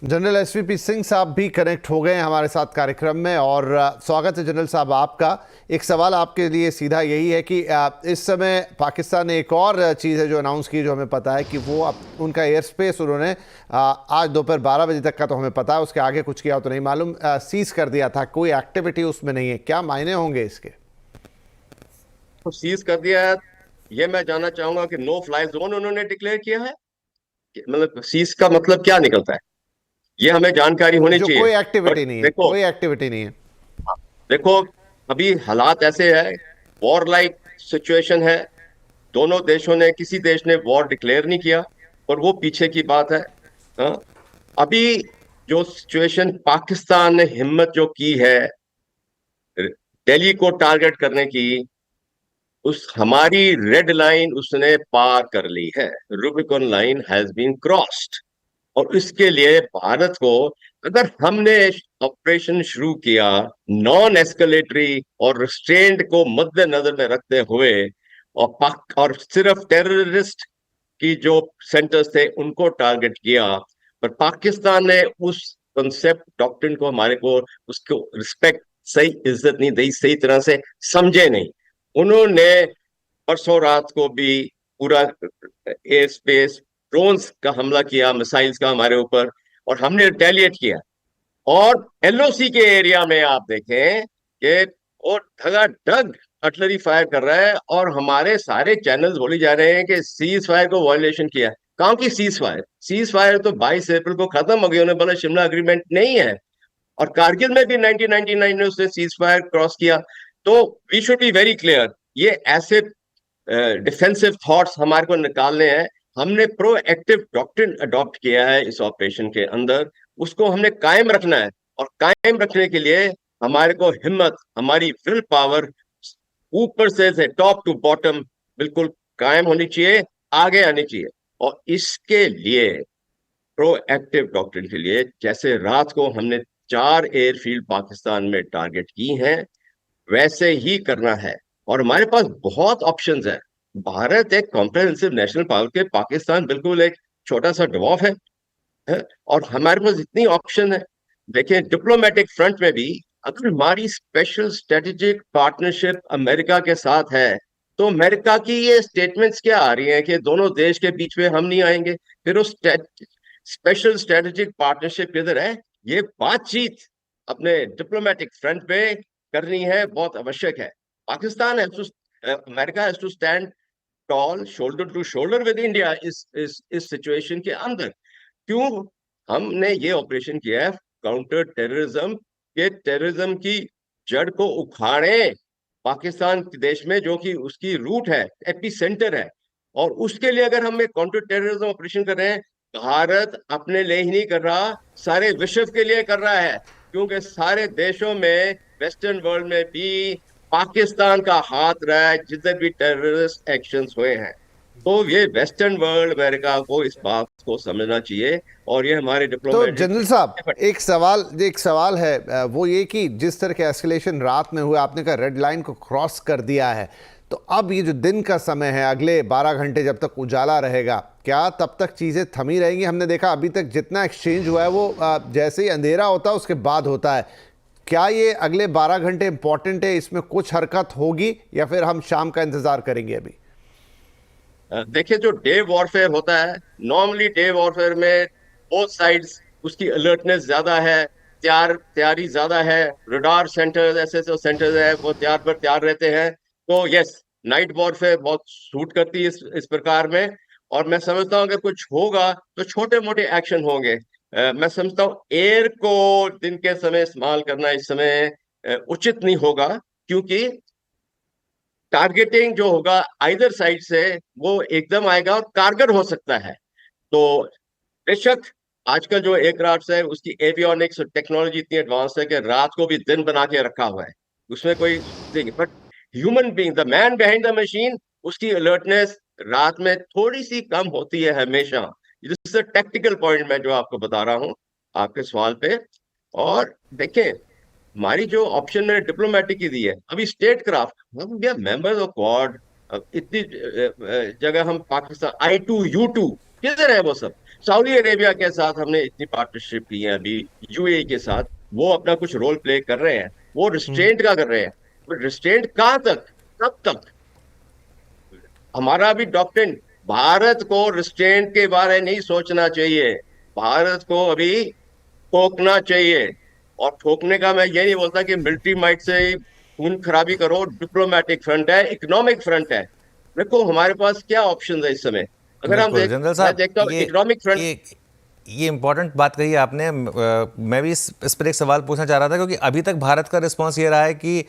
General SVP Singh साहब भी connect हो गए हैं हमारे साथ कार्यक्रम में। और स्वागत है जनरल साहब आपका। एक सवाल आपके लिए सीधा यही है कि इस समय पाकिस्तान ने एक और चीज़ है जो अनाउंस की, जो हमें पता है कि वो उनका एयर स्पेस उन्होंने आज दोपहर 12 बजे तक का तो हमें पता है, उसके आगे कुछ किया तो नहीं मालूम, सीज कर दिया था। कोई एक्टिविटी उसमें नहीं है। क्या मायने होंगे इसके? तो सीज कर दिया है। ये मैं जानना चाहूंगा कि नो फ्लाई जोन उन्होंने डिक्लेयर किया है मतलब सीज का मतलब क्या निकलता है, ये हमें जानकारी होनी जो चाहिए। कोई बट एक्टिविटी नहीं है, देखो, कोई एक्टिविटी नहीं है। देखो, अभी हालात ऐसे है, वॉर लाइक सिचुएशन है। दोनों देशों ने, किसी देश ने वॉर डिक्लेयर नहीं किया और वो पीछे की बात है। हाँ? अभी जो सिचुएशन पाकिस्तान ने हिम्मत जो की है दिल्ली को टारगेट करने की, उस हमारी रेड लाइन उसने पार कर ली है। Rubicon line has been crossed. और इसके लिए भारत को, अगर हमने ऑपरेशन शुरू किया नॉन एस्केलेटरी और रिस्ट्रेंट को मद्देनजर में रखते हुए, और पाक और सिर्फ टेररिस्ट की जो सेंटर्स थे उनको टारगेट किया, पर पाकिस्तान ने उस कंसेप्ट डॉक्ट्रिन को, हमारे को उसको रिस्पेक्ट, सही इज्जत नहीं दी, सही तरह से समझे नहीं। उन्होंने परसों रात को भी पूरा एयर स्पेस ड्रोन्स का हमला किया, मिसाइल्स का हमारे ऊपर, और हमने रिटेलिएट किया। और एलओसी के एरिया में आप देखें कि वो धगाधग आर्टिलरी फायर कर रहा है, और हमारे सारे चैनल्स बोले जा रहे हैं कि सीज फायर को वायलेशन किया है। कहाँ की सीज फायर? सीज फायर तो 22 अप्रैल को खत्म हो गई, उन्हें बोला शिमला अग्रीमेंट नहीं है। और कारगिल में भी 1999 में उसने सीज फायर क्रॉस किया। तो we should be very clear, ये ऐसे डिफेंसिव थॉट्स हमारे को निकालने हैं। हमने प्रोएक्टिव डॉक्ट्रिन अडॉप्ट किया है इस ऑपरेशन के अंदर, उसको हमने कायम रखना है। और कायम रखने के लिए हमारे को हिम्मत, हमारी विल पावर ऊपर से टॉप टू बॉटम बिल्कुल कायम होनी चाहिए, आगे आनी चाहिए। और इसके लिए प्रोएक्टिव डॉक्ट्रिन के लिए, जैसे रात को हमने 4 एयरफील्ड पाकिस्तान में टारगेट की हैं, वैसे ही करना है। और हमारे पास बहुत ऑप्शंस है। भारत एक कॉम्प्रिहेंसिव नेशनल पावर के, पाकिस्तान बिल्कुल एक छोटा सा डवाफ है। और हमारे पास इतनी ऑप्शन है। देखिए, डिप्लोमेटिक फ्रंट में भी अगर हमारी स्पेशल स्ट्रेटेजिक पार्टनरशिप अमेरिका के साथ है, तो अमेरिका की ये स्टेटमेंट्स क्या आ रही हैं कि दोनों देश के बीच में हम नहीं आएंगे, फिर उस स्पेशल स्ट्रेटेजिक पार्टनरशिप किधर है? ये बातचीत अपने डिप्लोमेटिक फ्रंट पे करनी है, बहुत आवश्यक है। Pakistan has to, America has to stand tall, shoulder to shoulder with India इस सिचुएशन के अंदर। क्यों हमने ये ऑपरेशन किया है? काउंटर टेररिज्म के, टेररिज्म की जड़ को उखाड़े पाकिस्तान के देश में, जो कि उसकी रूट है, एपी सेंटर है। और उसके लिए अगर हम एक काउंटर टेररिज्म ऑपरेशन कर रहे हैं, भारत अपने लिए ही नहीं कर रहा, सारे विश्व के लिए कर रहा है। क्योंकि सारे देशों में, वेस्टर्न वर्ल्ड में भी पाकिस्तान का हाथ रहा है जिधर भी टेररिस्ट एक्शंस हुए हैं। तो ये वेस्टर्न वर्ल्ड, अमेरिका को इस बात को समझना चाहिए। और ये हमारे तो डिप्लोमेटिक, जनरल साहब, एक सवाल है, वो ये कि जिस तरह के एस्केलेशन रात में हुआ, आपने कहा रेड लाइन को क्रॉस कर दिया है, तो अब ये जो दिन का समय है, अगले 12 घंटे जब तक उजाला रहेगा, क्या तब तक चीज़ें थमी रहेंगी? हमने देखा अभी तक जितना एक्सचेंज हुआ है वो जैसे ही अंधेरा होता है उसके बाद होता है। क्या ये अगले 12 घंटे इंपॉर्टेंट है, इसमें कुछ हरकत होगी या फिर हम शाम का इंतजार करेंगे अभी? देखिए, जो डे वॉरफेयर होता है, नॉर्मली डे वॉरफेयर में बोथ साइड्स, उसकी अलर्टनेस ज्यादा है, तैयारी ज्यादा है। रडार सेंटर्स, ऐसे ऐसे सेंटर्स है, वो तैयार पर तैयार रहते हैं। तो यस, नाइट वॉरफेयर बहुत सूट करती है इस प्रकार में। और मैं समझता हूँ अगर कुछ होगा तो छोटे मोटे एक्शन होंगे। मैं समझता हूँ एयर को दिन के समय इस्तेमाल करना इस समय उचित नहीं होगा, क्योंकि टारगेटिंग जो होगा आइदर साइड से, वो एकदम आएगा और कारगर हो सकता है। तो बेशक आजकल जो एयरक्राफ्ट है उसकी एवियोनिक्स और टेक्नोलॉजी इतनी एडवांस है कि रात को भी दिन बना के रखा हुआ है, उसमें कोई, but human being, the man behind the machine, उसकी अलर्टनेस रात में थोड़ी सी कम होती है हमेशा। दिस इज टेक्निकल पॉइंट मैं जो आपको बता रहा हूँ आपके सवाल पे। और देखें, हमारी जो ऑप्शन मैंने डिप्लोमेटिक की दी है, अभी स्टेट क्राफ्ट, हम भी मेंबर्स ऑफ क्वाड, इतनी जगह हम पाकिस्तान, I2 U2 किधर है वो सब? सऊदी अरेबिया के साथ हमने इतनी पार्टनरशिप की है अभी, यूएई के साथ, वो अपना कुछ रोल प्ले कर रहे हैं, वो रिस्ट्रेंट का कर रहे हैं। रिस्ट्रेंट कहाँ तक, कब तक? हमारा भी डॉक्ट्रिन, भारत को रिस्ट्रेंट के बारे नहीं सोचना चाहिए, भारत को अभी ठोकना चाहिए। और ठोकने का मैं ये नहीं बोलता कि मिलिट्री माइट से खून खराबी करो, डिप्लोमेटिक फ्रंट है, इकोनॉमिक फ्रंट है। देखो हमारे पास क्या ऑप्शन है इस समय, अगर हम बिल्कुल जनरल मैं साहब, देखता हूँ इकोनॉमिक फ्रंट। ये ये इम्पोर्टेंट बात कही आपने। मैं भी इस पर एक सवाल पूछना चाह रहा था, क्योंकि अभी तक भारत का रिस्पांस ये रहा है कि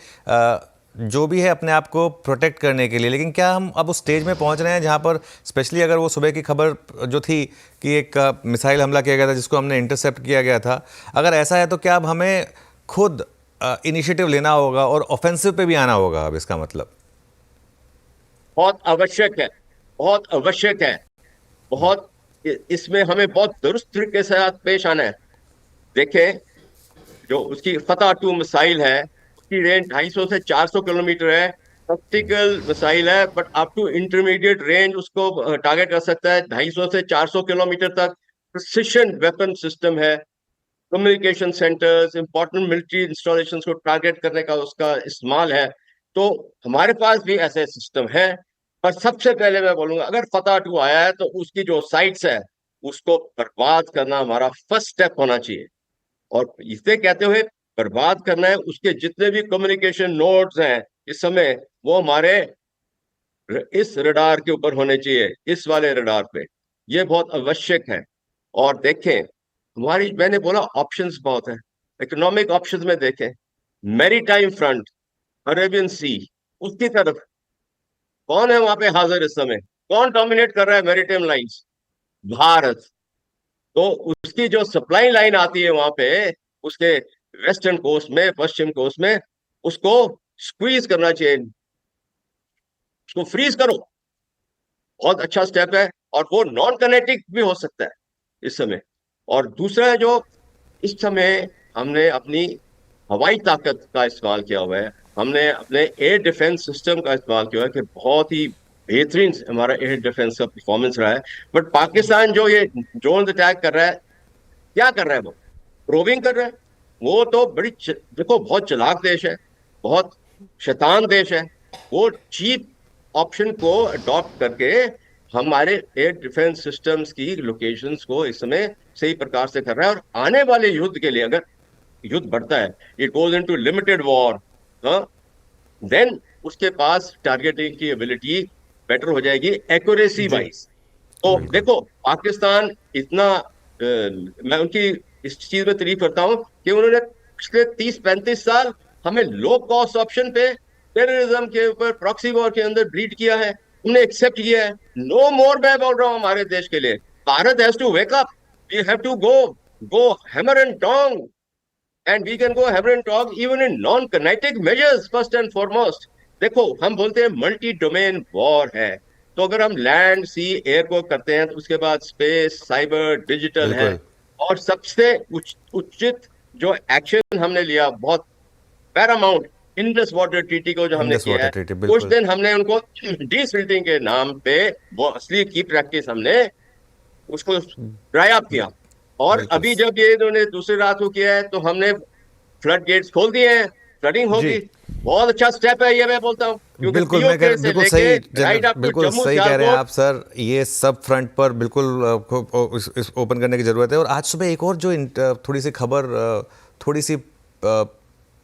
जो भी है अपने आप को प्रोटेक्ट करने के लिए, लेकिन क्या हम अब उस स्टेज में पहुंच रहे हैं जहां पर, स्पेशली अगर वो सुबह की खबर जो थी कि एक मिसाइल हमला किया गया था जिसको हमने इंटरसेप्ट किया गया था, अगर ऐसा है तो क्या अब हमें खुद इनिशिएटिव लेना होगा और ऑफेंसिव पे भी आना होगा अब, इसका मतलब? बहुत आवश्यक है, बहुत आवश्यक है, बहुत, इसमें हमें बहुत दुरुस्त तरीके से साथ पेश आना है। देखें, जो उसकी फतह 2 मिसाइल है, उसकी रेंज 250 से 400 किलोमीटर है, टैक्टिकल मिसाइल है, but up to intermediate range उसको टारगेट कर सकता है 250 से 400 किलोमीटर तक। प्रिसिशन वेपन सिस्टम है, communication centres, important military installation को टारगेट करने का उसका इस्तेमाल है। तो हमारे पास भी ऐसे सिस्टम है। पर सबसे पहले मैं बोलूंगा, अगर फतह 2 आया है तो उसकी जो साइट्स है उसको बर्बाद करना हमारा फर्स्ट स्टेप होना चाहिए। और इसे कहते हुए बर्बाद करना है, उसके जितने भी कम्युनिकेशन नोड्स हैं इस समय, वो हमारे इस रडार के ऊपर होने चाहिए, इस वाले रडार पे। ये बहुत आवश्यक है। और देखें, हमारी, मैंने बोला ऑप्शंस बहुत है। इकोनॉमिक ऑप्शंस में देखें, मैरीटाइम फ्रंट, अरेबियन सी, उसकी तरफ कौन है वहां पे हाजिर इस समय? कौन डोमिनेट कर रहा है मैरीटाइम लाइंस? भारत। तो उसकी जो सप्लाई लाइन आती है वहां पे, उसके वेस्टर्न कोस्ट में, पश्चिम कोस्ट में, उसको स्क्वीज करना चाहिए, उसको फ्रीज करो। बहुत अच्छा स्टेप है, और वो नॉन कनेक्टिक भी हो सकता है इस समय। और दूसरा है, जो इस समय हमने अपनी हवाई ताकत का इस्तेमाल किया हुआ है, हमने अपने एयर डिफेंस सिस्टम का इस्तेमाल किया है, कि बहुत ही बेहतरीन हमारा एयर डिफेंस का परफॉर्मेंस रहा है। बट पाकिस्तान जो ये ड्रोन अटैक कर रहा है, क्या कर रहा है? वो प्रोविंग कर रहा है। वो तो देखो, बहुत चालाक देश है, बहुत शैतान देश है। वो चीप ऑप्शन को अडॉप्ट करके हमारे एयर डिफेंस सिस्टम्स की लोकेशंस को इस समय सही प्रकार से कर रहा है। और आने वाले युद्ध के लिए, अगर युद्ध बढ़ता है, it goes into limited war, then उसके पास टारगेटिंग की एबिलिटी बेटर हो जाएगी, एक्यूरेसी वाइज। तो देखो, पाकिस्तान इतना मैं उनकी इस चीज में तारीफ करता हूं कि उन्होंने पिछले 30-35 साल हमें लो कॉस्ट ऑप्शन पे टेररिज्म के ऊपर, प्रॉक्सी वॉर के अंदर ब्लीड किया है, उन्हें एक्सेप्ट किया है। नो मोर, मैं बोल रहा हूं हमारे देश के लिए, Bharat has to wake up, we have to go hammer and tong, and we can go hammer and tong even in non kinetic measures first and foremost. देखो, हम बोलते हैं मल्टी डोमेन वॉर है, तो अगर हम लैंड, सी, एयर को करते हैं, तो उसके बाद स्पेस, साइबर, डिजिटल है। बिल्कुल। और सबसे उचित जो एक्शन हमने लिया, बहुत पैरामाउंट, इंडस वाटर ट्रीटी को जो हमने इंडस किया वाटर है, ट्रीटी, कुछ बिल्कुल। दिन हमने उनको डीसिल्टिंग के नाम पे, वो असली की प्रैक्टिस, हमने उसको ड्राई अप किया। और बिल्कुल अभी जब ये इन्होंने दूसरी रात को किया है, तो हमने फ्लड गेट्स खोल दिए हैं, फ्लडिंग जी। होगी। बहुत अच्छा स्टेप है ये, मैं बोलता हूँ, क्योंकि बिल्कुल, पीओके से बिल्कुल लेके सही राइट अप टू बिल्कुल जम्मू सही कह रहे हैं सियालकोट। आप सर। ये सब फ्रंट पर बिल्कुल इस ओपन करने की ज़रूरत है। और आज सुबह एक और जो थोड़ी सी खबर थोड़ी सी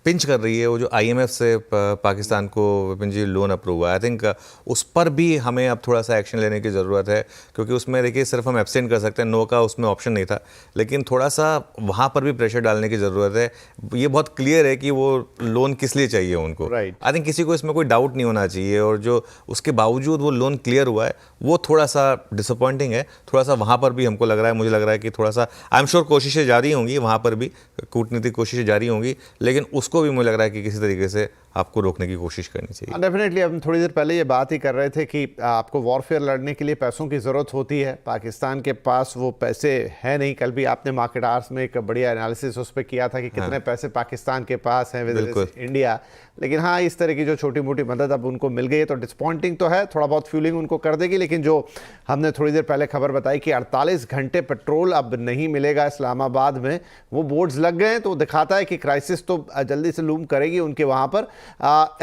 पिंच कर रही है, वो जो आईएमएफ से पाकिस्तान को विपिन जी लोन अप्रूव हुआ, आई थिंक उस पर भी हमें अब थोड़ा सा एक्शन लेने की ज़रूरत है। क्योंकि उसमें देखिए, सिर्फ हम एब्सटेंड कर सकते हैं, नो का उसमें ऑप्शन नहीं था, लेकिन थोड़ा सा वहाँ पर भी प्रेशर डालने की ज़रूरत है। ये बहुत क्लियर है कि वो लोन किस लिए चाहिए उनको। Right. आई थिंक किसी को इसमें कोई डाउट नहीं होना चाहिए। और जो उसके बावजूद वो लोन क्लियर हुआ है, वो थोड़ा सा डिसअपॉइंटिंग है। थोड़ा सा वहाँ पर भी हमको लग रहा है, मुझे लग रहा है कि थोड़ा सा, आई एम श्योर कोशिशें जारी होंगी, वहाँ पर भी कूटनीतिक कोशिशें जारी होंगी, लेकिन उसको भी मुझे लग रहा है कि किसी तरीके से आपको रोकने की कोशिश करनी चाहिए। डेफिनेटली हम थोड़ी देर पहले ये बात ही कर रहे थे कि आपको वॉरफेयर लड़ने के लिए पैसों की ज़रूरत होती है। पाकिस्तान के पास वो पैसे हैं नहीं। कल भी आपने मार्केट आवर्स में एक बढ़िया एनालिसिस उस पर किया था कि कितने पैसे पाकिस्तान के पास हैं विद इंडिया। लेकिन हाँ, इस तरह की जो छोटी मोटी मदद अब उनको मिल गई है तो डिसपॉइंटिंग तो है, थोड़ा बहुत फ्यूलिंग उनको कर देगी। लेकिन जो हमने थोड़ी देर पहले खबर बताई कि 48 घंटे पेट्रोल अब नहीं मिलेगा इस्लामाबाद में, वो बोर्ड्स लग गए हैं, तो दिखाता है कि क्राइसिस तो जल्दी से लूम करेगी उनके वहाँ पर।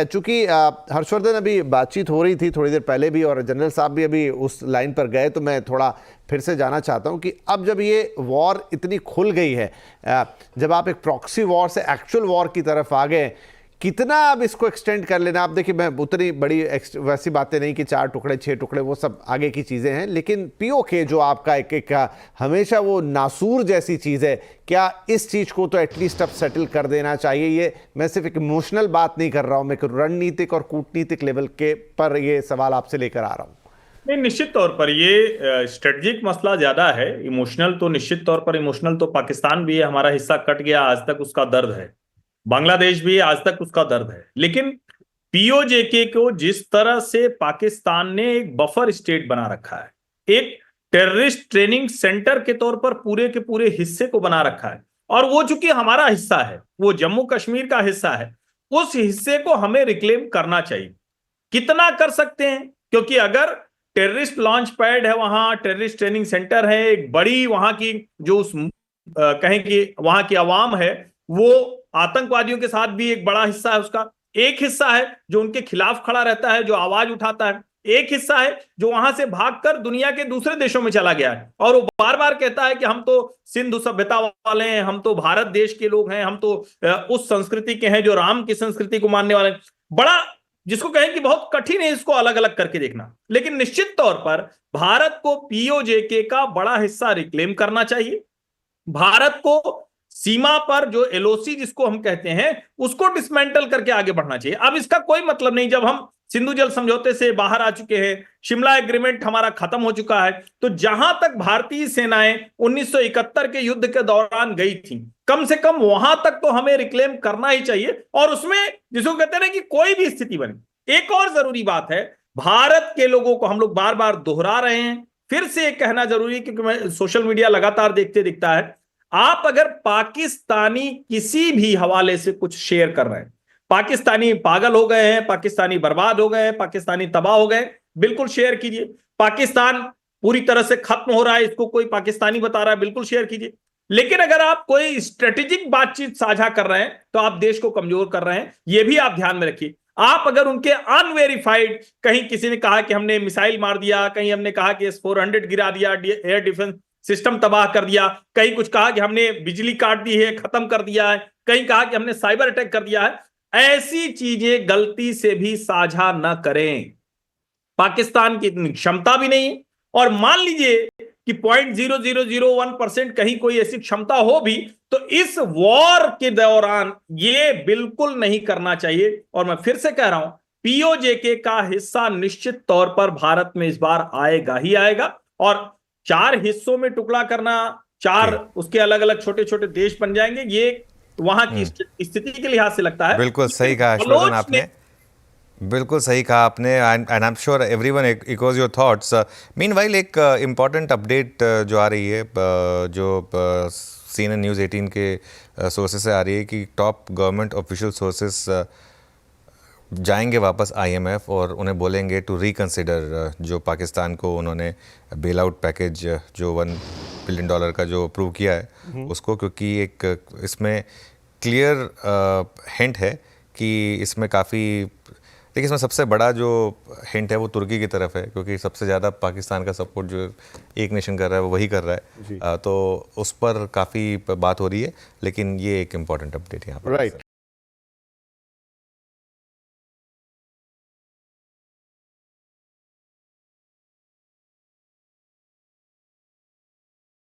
चूँकि हर्षवर्धन अभी बातचीत हो रही थी थोड़ी देर पहले भी और जनरल साहब भी अभी उस लाइन पर गए, तो मैं थोड़ा फिर से जाना चाहता हूं कि अब जब ये वॉर इतनी खुल गई है, जब आप एक प्रॉक्सी वॉर से एक्चुअल वॉर की तरफ आ गए, कितना अब इसको एक्सटेंड कर लेना। आप देखिए, मैं उतनी बड़ी वैसी बातें नहीं कि 4 टुकड़े 6 टुकड़े, वो सब आगे की चीज़ें हैं, लेकिन पीओके जो आपका एक हमेशा वो नासूर जैसी चीज़ है, क्या इस चीज़ को तो एटलीस्ट अब सेटल कर देना चाहिए? ये मैं सिर्फ एक इमोशनल बात नहीं कर रहा हूँ, मैं एक रणनीतिक और कूटनीतिक लेवल के पर ये सवाल आपसे लेकर आ रहा हूँ। नहीं, निश्चित तौर पर ये स्ट्रेटेजिक मसला ज्यादा है। इमोशनल तो निश्चित तौर पर, इमोशनल तो पाकिस्तान भी है, हमारा हिस्सा कट गया, आज तक उसका दर्द है। बांग्लादेश भी आज तक उसका दर्द है। लेकिन पीओजेके को जिस तरह से पाकिस्तान ने एक बफर स्टेट बना रखा है, एक टेररिस्ट ट्रेनिंग सेंटर के तौर पर पूरे के पूरे हिस्से को बना रखा है, और वो चूंकि हमारा हिस्सा है, वो जम्मू कश्मीर का हिस्सा है, उस हिस्से को हमें रिक्लेम करना चाहिए। कितना कर सकते हैं? क्योंकि अगर टेररिस्ट लॉन्च पैड है वहां, टेररिस्ट ट्रेनिंग सेंटर है, एक बड़ी वहां की जो उस कहें कि वहां की आवाम है, वो आतंकवादियों के साथ भी एक बड़ा हिस्सा है। उसका एक हिस्सा है जो उनके खिलाफ खड़ा रहता है, जो आवाज उठाता है। एक हिस्सा है जो वहां से भागकर दुनिया के दूसरे देशों में चला गया है, और वो बार बार कहता है कि हम तो सिंधु सभ्यता वाले हैं, हम तो भारत देश के लोग हैं, हम तो उस संस्कृति के हैं जो राम की संस्कृति को मानने वाले हैं। बड़ा, जिसको कहें कि बहुत कठिन है इसको अलग अलग करके देखना। लेकिन निश्चित तौर पर भारत को पीओजेके का बड़ा हिस्सा रिक्लेम करना चाहिए। भारत को सीमा पर जो एलओसी जिसको हम कहते हैं, उसको डिसमेंटल करके आगे बढ़ना चाहिए। अब इसका कोई मतलब नहीं, जब हम सिंधु जल समझौते से बाहर आ चुके हैं, शिमला एग्रीमेंट हमारा खत्म हो चुका है, तो जहां तक भारतीय सेनाएं 1971 के युद्ध के दौरान गई थी, कम से कम वहां तक तो हमें रिक्लेम करना ही चाहिए। और उसमें जिसको कहते हैं ना कि कोई भी स्थिति बने। एक और जरूरी बात है, भारत के लोगों को हम लोग बार बार दोहरा रहे हैं, फिर से कहना जरूरी है, क्योंकि मैं सोशल मीडिया लगातार देखते दिखता है, आप अगर पाकिस्तानी किसी भी हवाले से कुछ शेयर कर रहे हैं, पाकिस्तानी पागल हो गए हैं, पाकिस्तानी बर्बाद हो गए हैं, पाकिस्तानी तबाह हो गए, बिल्कुल शेयर कीजिए। पाकिस्तान पूरी तरह से खत्म हो रहा है, इसको कोई पाकिस्तानी बता रहा है, बिल्कुल शेयर कीजिए। लेकिन अगर आप कोई स्ट्रेटेजिक बातचीत साझा कर रहे हैं तो आप देश को कमजोर कर रहे हैं, यह भी आप ध्यान में रखिए। आप अगर उनके अनवेरिफाइड, कहीं किसी ने कहा कि हमने मिसाइल मार दिया, कहीं हमने कहा कि S-400 गिरा दिया, एयर डिफेंस सिस्टम तबाह कर दिया, कहीं कुछ कहा कि हमने बिजली काट दी है, खत्म कर दिया है, कहीं कहा कि हमने साइबर अटैक कर दिया है, ऐसी चीजें गलती से भी साझा न करें। पाकिस्तान की इतनी क्षमता भी नहीं है, और मान लीजिए कि 0.0001% कहीं कोई ऐसी क्षमता हो भी, तो इस वॉर के दौरान ये बिल्कुल नहीं करना चाहिए। और मैं फिर से कह रहा हूं, पीओजेके का हिस्सा निश्चित तौर पर भारत में इस बार आएगा ही आएगा। और 4 हिस्सों में टुकड़ा करना, 4 उसके अलग अलग छोटे छोटे देश बन जाएंगे, ये वहां की स्थिति के लिहाज से लगता है। बिल्कुल सही कहा हर्षवर्धन आपने, बिल्कुल सही कहा आपने, and I am sure everyone echoes your thoughts. Meanwhile एक इम्पॉर्टेंट अपडेट जो आ रही है, जो CNN न्यूज़ 18 के सोर्सेज से आ रही है कि टॉप गवर्नमेंट ऑफिशियल सोर्सेस जाएंगे वापस IMF और उन्हें बोलेंगे टू रिकंसिडर जो पाकिस्तान को उन्होंने बेल आउट पैकेज जो $1 बिलियन का जो अप्रूव किया है उसको, क्योंकि एक इसमें क्लियर हिंट है कि इसमें काफ़ी, देखिए इसमें सबसे बड़ा जो हिंट है वो तुर्की की तरफ है, क्योंकि सबसे ज़्यादा पाकिस्तान का सपोर्ट जो एक नेशन कर रहा है वो वही कर रहा है, तो उस पर काफ़ी बात हो रही है। लेकिन ये एक इम्पॉर्टेंट अपडेट यहाँ पर, राइट।